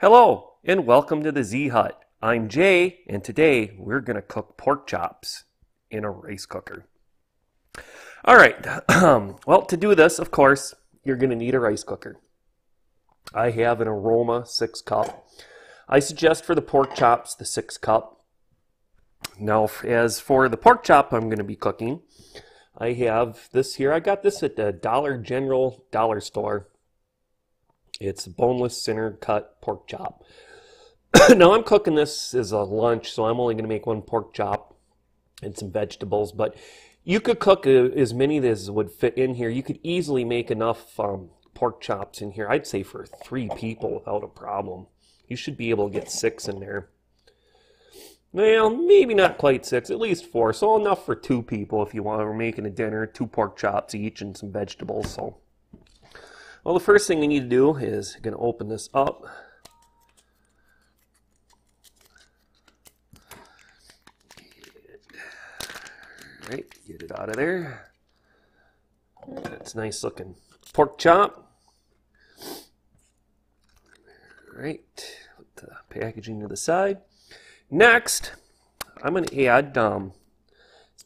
Hello, and welcome to the Z Hut. I'm Jay, and today we're going to cook pork chops in a rice cooker. All right, well, to do this, of course, you're going to need a rice cooker. I have an Aroma 6 cup. I suggest for the pork chops the 6 cup. Now, as for the pork chop I'm going to be cooking, I have this here. I got this at the Dollar General dollar store. It's boneless center cut pork chop. Now I'm cooking this as a lunch, so I'm only going to make one pork chop and some vegetables. But you could cook as many as would fit in here. You could easily make enough pork chops in here. I'd say for 3 people without a problem. You should be able to get 6 in there. Well, maybe not quite 6, at least 4. So enough for 2 people if you want. We're making a dinner, 2 pork chops each and some vegetables. So. Well, the first thing we need to do is going to open this up. All right, get it out of there. That's nice looking pork chop. All right, put the packaging to the side. Next, I'm going to add some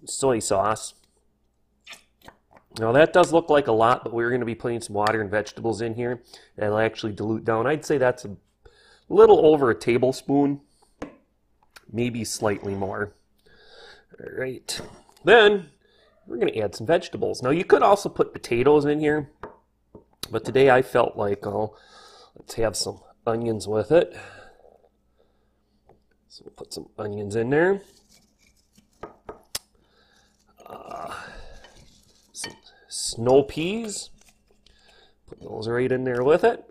soy sauce. Now that does look like a lot, but we're going to be putting some water and vegetables in here. That'll actually dilute down. I'd say that's a little over a tablespoon, maybe slightly more. All right. Then we're going to add some vegetables. Now you could also put potatoes in here, but today I felt like, oh, let's have some onions with it. So we'll put some onions in there. Some snow peas, put those right in there with it,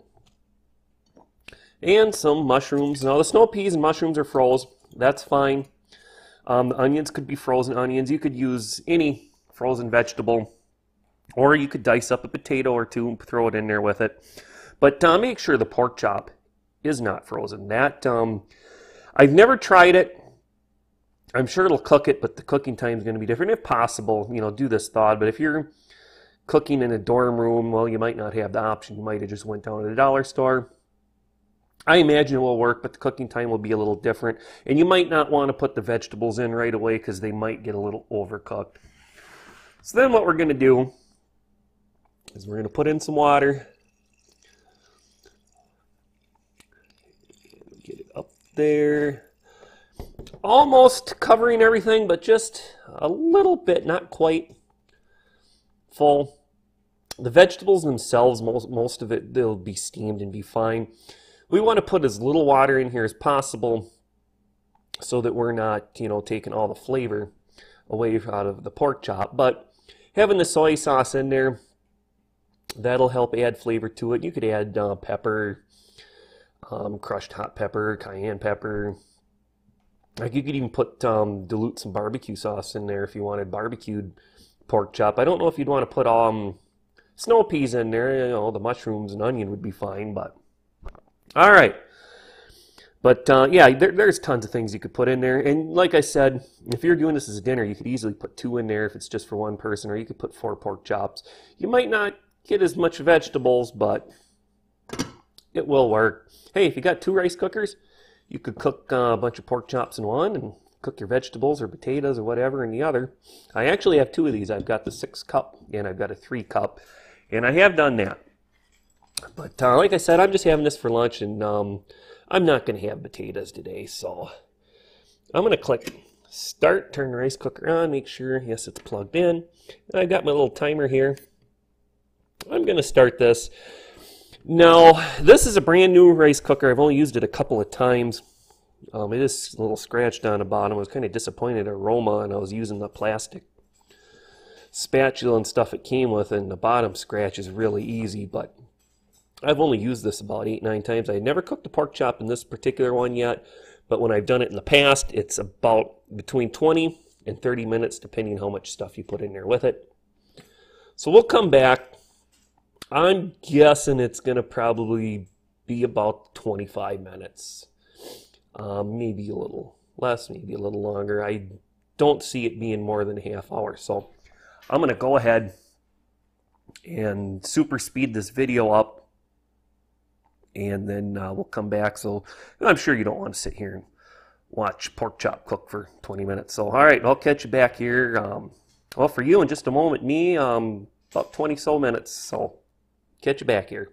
and some mushrooms. Now the snow peas and mushrooms are froze, that's fine. The onions could be frozen onions. You could use any frozen vegetable, or you could dice up a potato or 2 and throw it in there with it. But make sure the pork chop is not frozen. That I've never tried it. I'm sure it'll cook it, but the cooking time is going to be different. If possible, do this thawed. But if you're cooking in a dorm room, well, you might not have the option. You might have just went down to the dollar store. I imagine it will work, but the cooking time will be a little different. And you might not want to put the vegetables in right away because they might get a little overcooked. So then what we're going to do is we're going to put in some water. Get it up there. Almost covering everything, but just a little bit, not quite full. The vegetables themselves, most of it, they'll be steamed and be fine. We want to put as little water in here as possible so that we're not, taking all the flavor away out of the pork chop. But having the soy sauce in there, that'll help add flavor to it. You could add pepper, crushed hot pepper, cayenne pepper. Like you could even put dilute some barbecue sauce in there if you wanted barbecued pork chop. I don't know if you'd want to put snow peas in there. The mushrooms and onion would be fine, but all right. But yeah, there's tons of things you could put in there. And like I said, if you're doing this as a dinner, you could easily put 2 in there if it's just for one person, or you could put 4 pork chops. You might not get as much vegetables, but it will work. Hey, if you got 2 rice cookers, you could cook a bunch of pork chops in one and cook your vegetables or potatoes or whatever in the other. I actually have 2 of these. I've got the 6 cup and I've got a 3 cup. And I have done that. But like I said, I'm just having this for lunch, and I'm not going to have potatoes today. So I'm going to click start, turn the rice cooker on, make sure, yes, it's plugged in. And I've got my little timer here. I'm going to start this. Now, this is a brand new rice cooker. I've only used it a couple of times. It is a little scratched on the bottom. I was kind of disappointed at Aroma, and I was using the plastic spatula and stuff it came with, and the bottom scratch is really easy, but I've only used this about 8-9 times. I never cooked a pork chop in this particular one yet, but when I've done it in the past, it's about between 20 and 30 minutes, depending on how much stuff you put in there with it. So we'll come back. I'm guessing it's going to probably be about 25 minutes. Maybe a little less, maybe a little longer. I don't see it being more than a half hour. So I'm going to go ahead and super speed this video up and then we'll come back. So I'm sure you don't want to sit here and watch pork chop cook for 20 minutes. So all right, I'll catch you back here. Well, for you in just a moment, me about 20 so minutes. So catch you back here.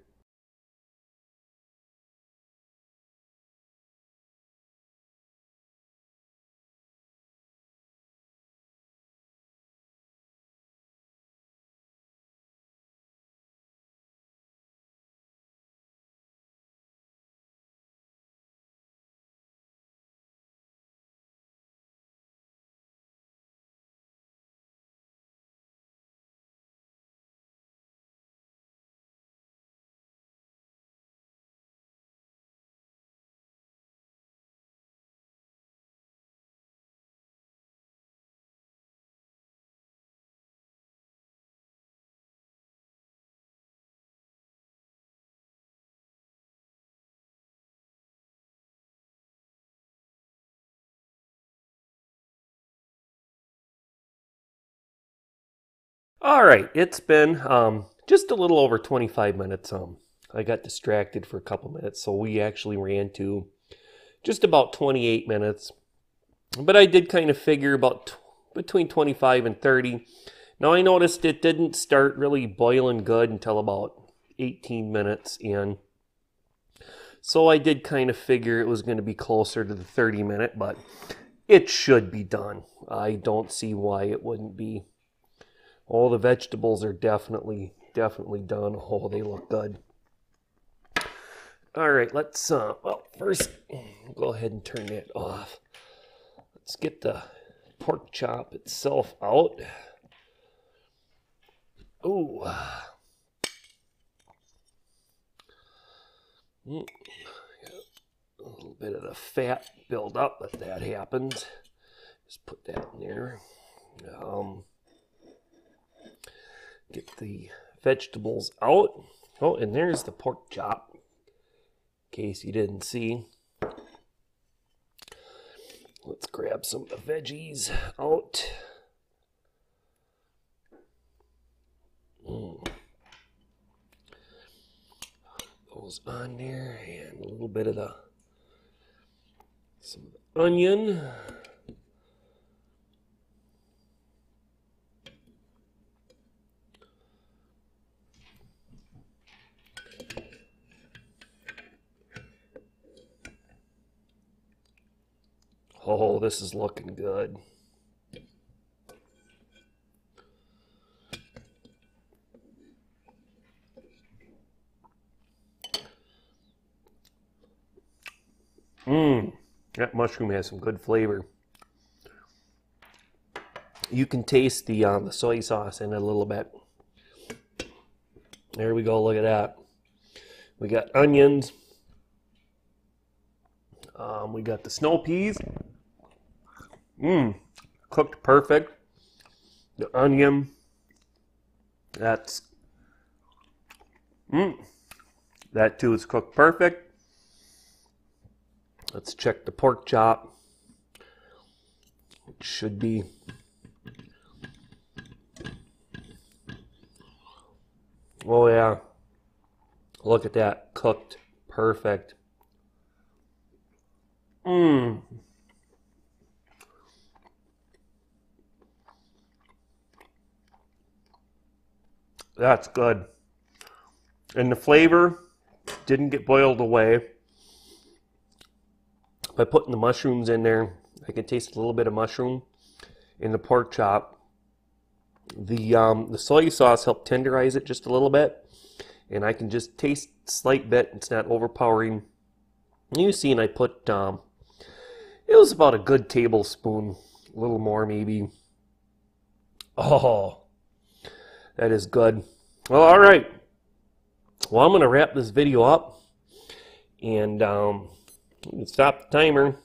All right, it's been just a little over 25 minutes. I got distracted for a couple minutes, so we actually ran to just about 28 minutes. But I did kind of figure about between 25 and 30. Now I noticed it didn't start really boiling good until about 18 minutes in. So I did kind of figure it was going to be closer to the 30-minute, but it should be done. I don't see why it wouldn't be. All the vegetables are definitely done. Oh, they look good. All right, let's, well, first, go ahead and turn that off. Let's get the pork chop itself out. Ooh. A little bit of the fat build up, but that happens. Just put that in there. Get the vegetables out. Oh, and there's the pork chop, in case you didn't see. Let's grab some of the veggies out. Those on there, and a little bit of some onion. Oh, this is looking good. That mushroom has some good flavor. You can taste the soy sauce in it a little bit. There we go, look at that. We got onions. We got the snow peas. Cooked perfect. The onion. That's that too is cooked perfect. Let's check the pork chop. It should be oh yeah. Look at that, cooked perfect. That's good. And the flavor didn't get boiled away. By putting the mushrooms in there, I can taste a little bit of mushroom in the pork chop. The soy sauce helped tenderize it just a little bit. And I can just taste a slight bit. It's not overpowering. You see, and I put, it was about a good tablespoon, a little more maybe. Oh, that is good. Well, all right. Well, I'm going to wrap this video up. And stop the timer.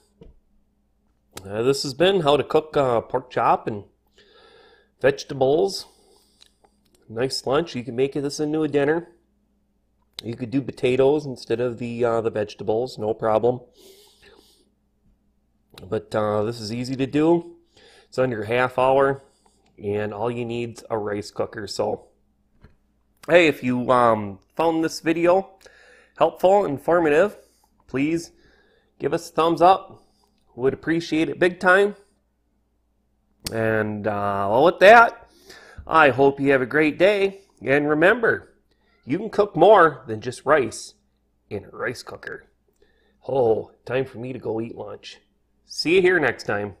This has been how to cook pork chop and vegetables. Nice lunch. You can make this into a dinner. You could do potatoes instead of the vegetables, no problem. But this is easy to do. It's under a half hour, and all you need's a rice cooker. So, hey, if you found this video helpful, informative, please give us a thumbs up. Would appreciate it big time. And well, with that, I hope you have a great day. And remember, you can cook more than just rice in a rice cooker. Oh, time for me to go eat lunch. See you here next time.